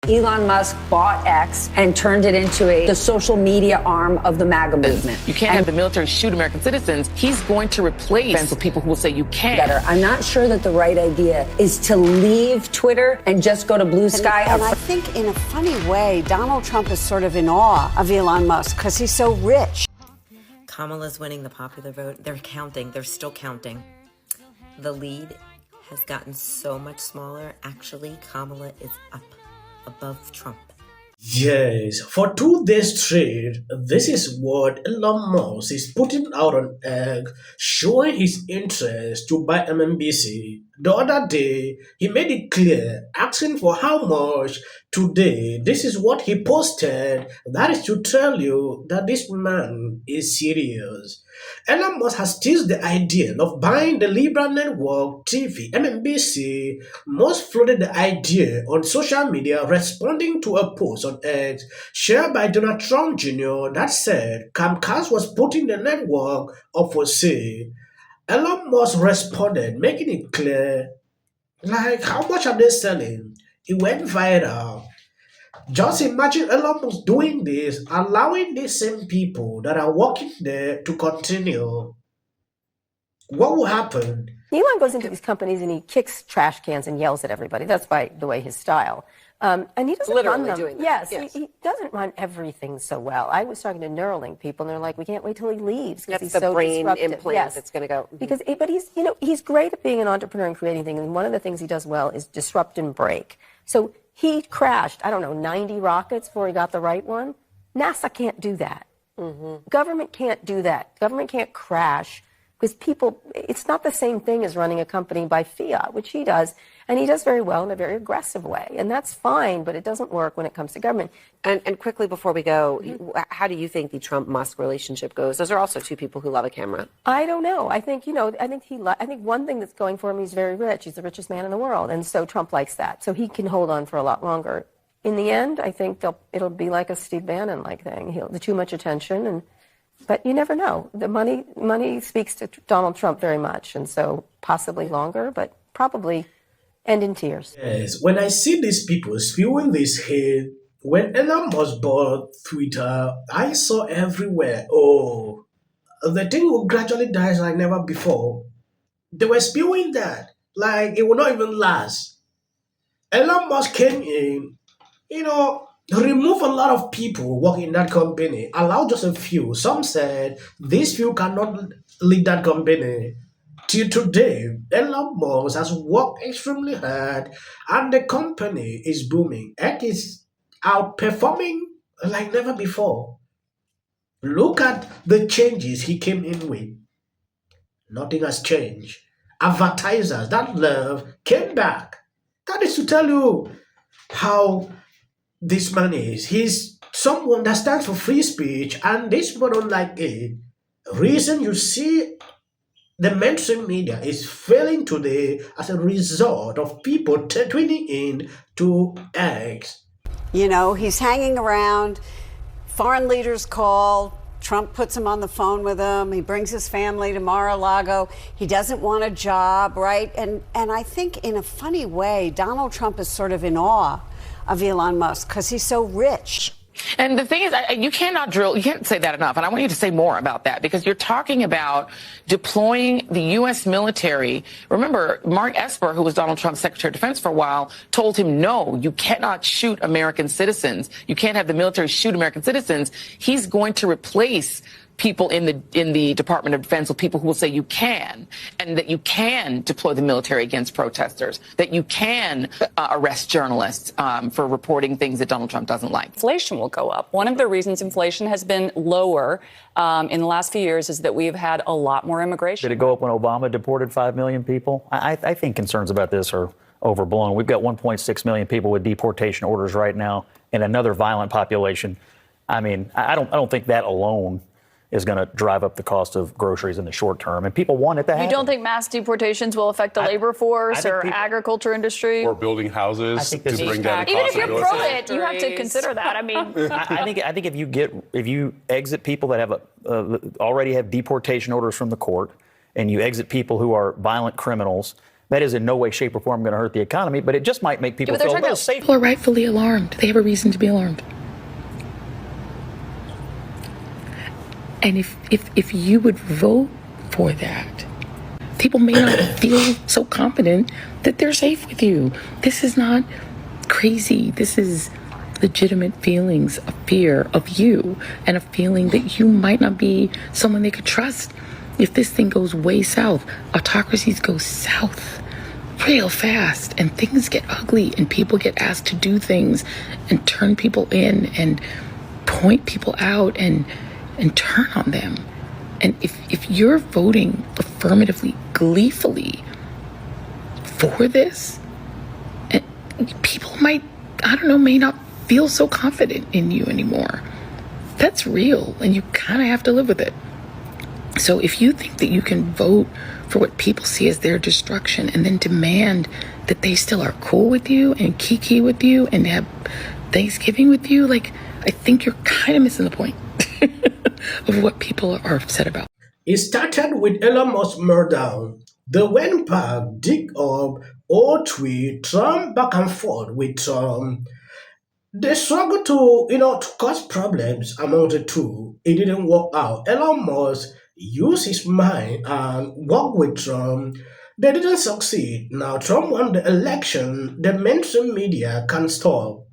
Elon Musk bought X and turned it into the social media arm of the MAGA movement. You can't have the military shoot American citizens. He's going to replace people who will say you can't. Better. I'm not sure that the right idea is to leave Twitter and just go to Blue Sky. And I think in a funny way, Donald Trump is sort of in awe of Elon Musk because he's so rich. Kamala's winning the popular vote. They're counting. They're still counting. The lead has gotten so much smaller. Actually, Kamala is up above Trump. Yes, for 2 days straight, this is what Elon Musk is putting out on X, showing his interest to buy MSNBC. The other day, he made it clear, asking for how much. Today, this is what he posted. That is to tell you that this man is serious. Elon Musk has teased the idea of buying the liberal network TV MSNBC. Musk floated the idea on social media, responding to a post on X shared by Donald Trump Jr. that said Comcast was putting the network up for sale. Elon Musk responded, making it clear, like, how much are they selling? It went viral. Just imagine Elon Musk doing this, allowing these same people that are working there to continue. What will happen? Elon goes into these companies and he kicks trash cans and yells at everybody. That's, by the way, his style. And he doesn't literally run them. doing that. Yes. He doesn't run everything so well. I was talking to Neuralink people, and they're like, "We can't wait till he leaves because he's the so brain disruptive." implant that's going to go. Because, but he's great at being an entrepreneur and creating things. And one of the things he does well is disrupt and break. So he crashed, 90 rockets before he got the right one. NASA can't do that. Government can't do that. Government can't crash. Because it's not the same thing as running a company by fiat, which he does, and he does very well in a very aggressive way. And that's fine, but it doesn't work when it comes to government. And quickly before we go, how do you think the Trump-Musk relationship goes? Those are also two people who love a camera. I don't know. I think, I think one thing that's going for him, he's very rich. He's the richest man in the world. And so Trump likes that. So he can hold on for a lot longer. In the end, I think it'll be like a Steve Bannon-like thing. The too much attention But you never know. The money speaks to Donald Trump very much, and so possibly longer, but probably end in tears. Yes, when I see these people spewing this hate, when Elon Musk bought Twitter, I saw everywhere, the thing will gradually die like never before. They were spewing that, like it will not even last. Elon Musk came in, remove a lot of people working in that company, allow just a few. Some said these few cannot lead that company. Till today, Elon Musk has worked extremely hard and the company is booming. X is outperforming like never before. Look at the changes he came in with. Nothing has changed. Advertisers that love came back. That is to tell you how this man is. He's someone that stands for free speech, and this people don't like it. Reason you see the mainstream media is failing today as a result of people tuning in to X. He's hanging around. Foreign leaders call. Trump puts him on the phone with him. He brings his family to Mar-a-Lago. He doesn't want a job, right? And I think in a funny way, Donald Trump is sort of in awe of Elon Musk because he's so rich. And the thing is, you can't say that enough. And I want you to say more about that, because you're talking about deploying the U.S. military. Remember, Mark Esper, who was Donald Trump's Secretary of Defense for a while, told him, no, you cannot shoot American citizens. You can't have the military shoot American citizens. He's going to replace people in the Department of Defense with people who will say you can, and that you can deploy the military against protesters, that you can arrest journalists for reporting things that Donald Trump doesn't like. Inflation will go up. One of the reasons inflation has been lower in the last few years is that we've had a lot more immigration. Did it go up when Obama deported 5 million people? I think concerns about this are overblown. We've got 1.6 million people with deportation orders right now and another violent population. I mean, I don't think that alone is going to drive up the cost of groceries in the short term, and people want it to happen. You don't think mass deportations will affect the labor force or agriculture industry? Or building houses to bring down even if you're pro it, you have to consider that. I mean, I think if you exit people that have already have deportation orders from the court, and you exit people who are violent criminals, That is in no way, shape, or form going to hurt the economy, but it just might make people feel a little safer. People are rightfully alarmed. They have a reason to be alarmed. And if you would vote for that, people may not feel so confident that they're safe with you. This is not crazy. This is legitimate feelings of fear of you and a feeling that you might not be someone they could trust. If this thing goes way south, autocracies go south real fast and things get ugly and people get asked to do things and turn people in and point people out and turn on them. And if you're voting affirmatively, gleefully for this, people might, may not feel so confident in you anymore. That's real, and you kind of have to live with it. So if you think that you can vote for what people see as their destruction and then demand that they still are cool with you and kiki with you and have Thanksgiving with you, I think you're kind of missing the point of what people are upset about. It started with Elon Musk meltdown. They went back, dig up, all tweet, Trump back and forth with Trump. They struggled to cause problems among the two. It didn't work out. Elon Musk used his mind and worked with Trump. They didn't succeed. Now Trump won the election. The mainstream media can't stop.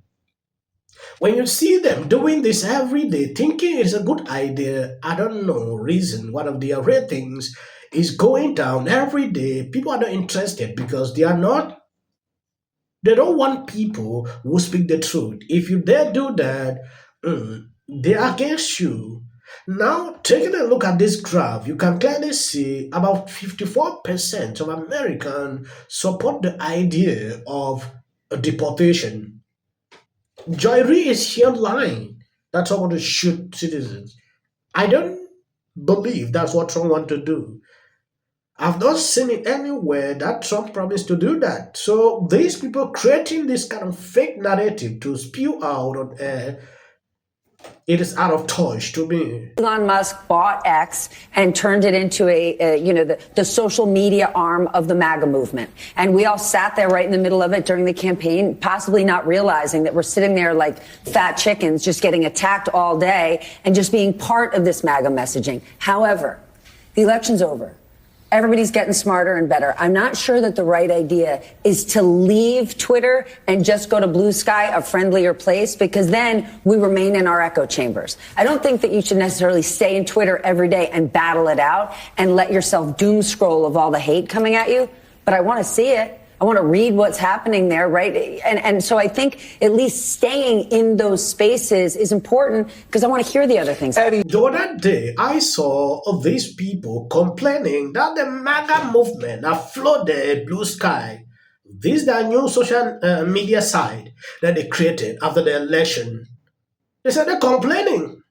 When you see them doing this every day, thinking it's a good idea, I don't know reason. One of their ratings is going down every day. People are not interested because they don't want people who speak the truth. If you dare do that, they are against you. Now, taking a look at this graph, you can clearly see about 54% of Americans support the idea of deportation. Joy Reid is here lying that Trump wants to shoot citizens. I don't believe that's what Trump wants to do. I've not seen it anywhere that Trump promised to do that. So these people creating this kind of fake narrative to spew out on air, it is out of touch to me. Elon Musk bought X and turned it into the social media arm of the MAGA movement. And we all sat there right in the middle of it during the campaign, possibly not realizing that we're sitting there like fat chickens, just getting attacked all day and just being part of this MAGA messaging. However, the election's over. Everybody's getting smarter and better. I'm not sure that the right idea is to leave Twitter and just go to Blue Sky, a friendlier place, because then we remain in our echo chambers. I don't think that you should necessarily stay in Twitter every day and battle it out and let yourself doom scroll of all the hate coming at you. But I want to see it. I want to read what's happening there, right? And so I think at least staying in those spaces is important because I want to hear the other things. The other day, I saw these people complaining that the MAGA movement have flooded Blue Sky. This is their new social media site that they created after the election. They said they're complaining.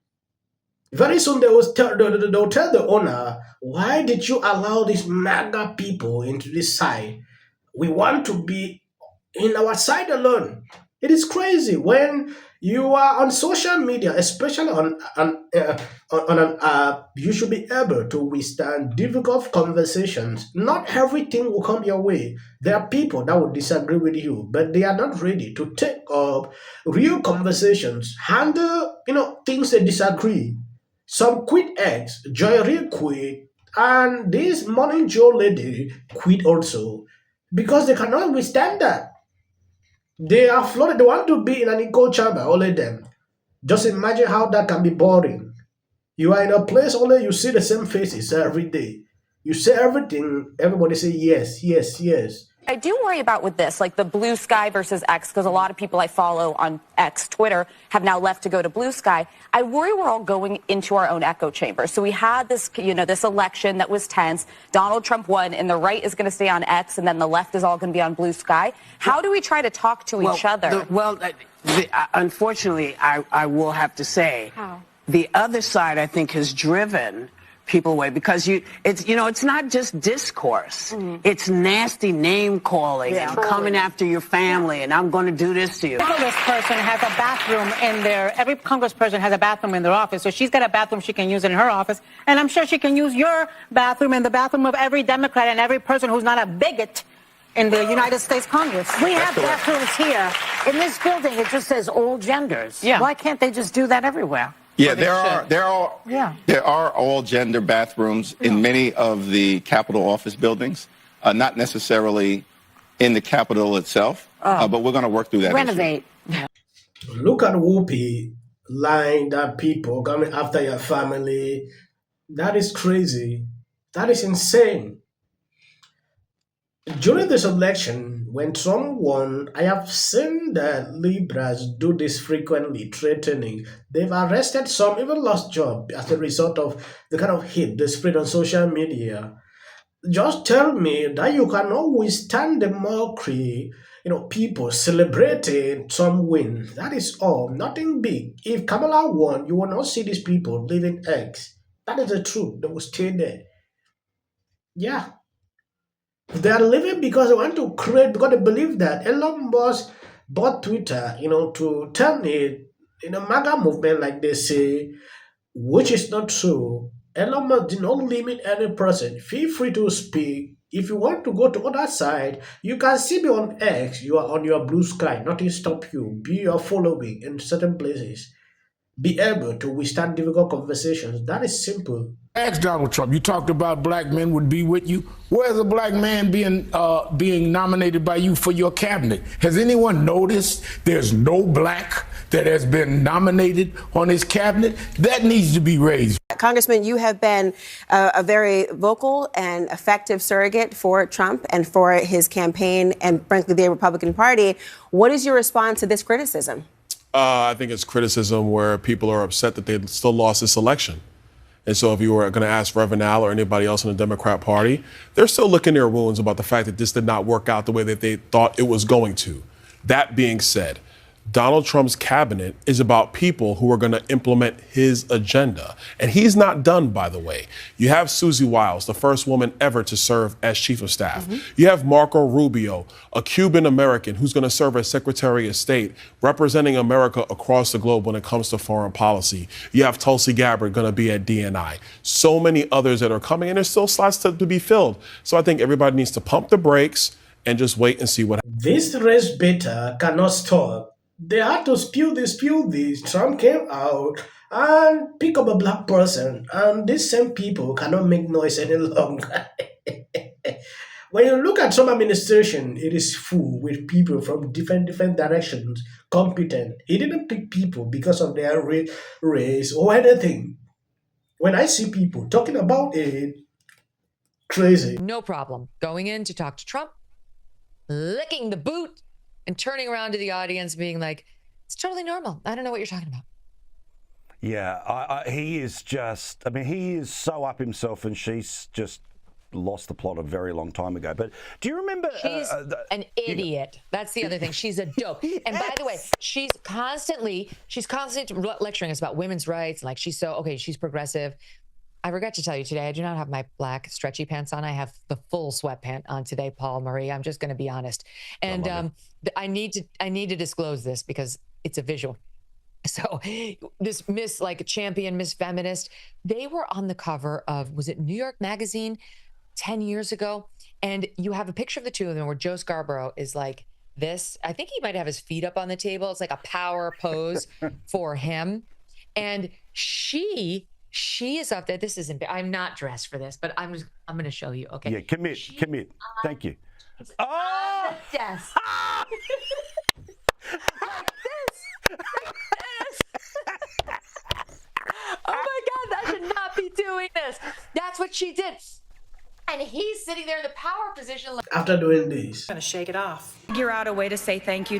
Very soon they'll tell the owner, why did you allow these MAGA people into this site? We want to be in our side alone. It is crazy when you are on social media, especially on an app. You should be able to withstand difficult conversations. Not everything will come your way. There are people that will disagree with you, but they are not ready to take up real conversations, handle things they disagree. Some quit X, Joy Reid quit, and this Morning Joe lady quit also. Because they cannot withstand that. They are flooded. They want to be in an echo chamber, only them. Just imagine how that can be boring. You are in a place only you see the same faces every day. You say everything, everybody say yes, yes, yes. I do worry about with this, like the Blue Sky versus X, because a lot of people I follow on X, Twitter, have now left to go to Blue Sky. I worry we're all going into our own echo chamber. So we had this, this election that was tense. Donald Trump won, and the right is going to stay on X, and then the left is all going to be on Blue Sky. How do we try to talk to each other? Unfortunately, I will have to say, the other side, I think, has driven people away because it's not just discourse. It's nasty name calling and coming after your family and I'm going to do this to you. Every congressperson has a bathroom in every congressperson has a bathroom in their office. So she's got a bathroom she can use in her office. And I'm sure she can use your bathroom and the bathroom of every Democrat and every person who's not a bigot in the United States Congress. We have bathrooms here. In this building, it just says all genders. Yeah. Why can't they just do that everywhere? Yeah, there are all gender bathrooms in many of the Capitol office buildings, not necessarily in the Capitol itself, but we're going to work through that. Renovate. Look at Whoopi lying that people coming after your family. That is crazy. That is insane. During this election, when Trump won, I have seen that liberals do this frequently, threatening. They've arrested some, even lost jobs as a result of the kind of hate they spread on social media. Just tell me that you cannot withstand the mockery, people celebrating some win. That is all, nothing big. If Kamala won, you will not see these people leaving eggs. That is the truth. They will stay there. Yeah. They are living because they want to create, because they believe that Elon Musk bought Twitter, to turn it in a MAGA movement, like they say, which is not true. Elon Musk did not limit any person. Feel free to speak. If you want to go to other side, you can see me on X. You are on your blue sky. Nothing stop you. Be your following in certain places. Be able to withstand difficult conversations. That is simple. Ask Donald Trump. You talked about black men would be with you. Where's a black man being nominated by you for your cabinet? Has anyone noticed there's no black that has been nominated on his cabinet? That needs to be raised. Congressman, you have been a very vocal and effective surrogate for Trump and for his campaign and, frankly, the Republican Party. What is your response to this criticism? I think it's criticism where people are upset that they still lost this election. And so if you were going to ask Reverend Al or anybody else in the Democrat Party, they're still licking their wounds about the fact that this did not work out the way that they thought it was going to. That being said, Donald Trump's cabinet is about people who are going to implement his agenda. And he's not done, by the way. You have Susie Wiles, the first woman ever to serve as chief of staff. You have Marco Rubio, a Cuban American who's going to serve as Secretary of State, representing America across the globe when it comes to foreign policy. You have Tulsi Gabbard going to be at DNI. So many others that are coming, and there's still slots to be filled. So I think everybody needs to pump the brakes and just wait and see what happens. This race beta cannot stop. They had to spill this. Trump came out and pick up a black person, and these same people cannot make noise any longer. When you look at some administration, it is full with people from different directions, competent. He didn't pick people because of their race or anything. When I see people talking about it, crazy. No problem going in to talk to Trump, licking the boot, and turning around to the audience being like, it's totally normal. I don't know what you're talking about. Yeah, he is just, he is so up himself, and she's just lost the plot a very long time ago. But do you remember? She's an idiot. That's the other thing. She's a dope. Yes. And by the way, she's constantly lecturing us about women's rights. Like she's progressive. I regret to tell you today, I do not have my black stretchy pants on. I have the full sweatpant on today, Paul Marie. I'm just going to be honest. And I need to disclose this because it's a visual. So this Miss champion, Miss Feminist, they were on the cover of, was it New York Magazine 10 years ago? And you have a picture of the two of them where Joe Scarborough is like this. I think he might have his feet up on the table. It's like a power pose for him. And she is up there. This isn't, I'm not dressed for this, but I'm going to show you. Okay. Yeah, commit. Thank you. Oh! Yes. Like this. Oh my God, I should not be doing this. That's what she did. And he's sitting there in the power position. After doing this, I'm going to shake it off. Figure out a way to say thank you.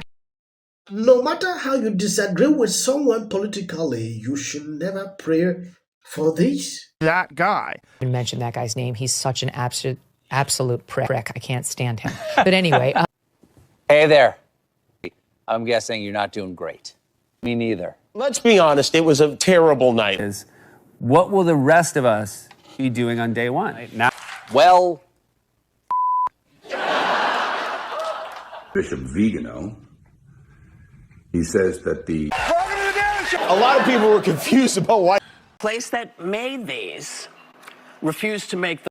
No matter how you disagree with someone politically, you should never pray for this. That guy. I mentioned that guy's name. He's such an absolute prick. I can't stand him. But anyway. Hey there. I'm guessing you're not doing great. Me neither. Let's be honest, it was a terrible night. What will the rest of us be doing on day one? Now, well, Bishop Vigano, he says that a lot of people were confused about why place that made these refused to make them.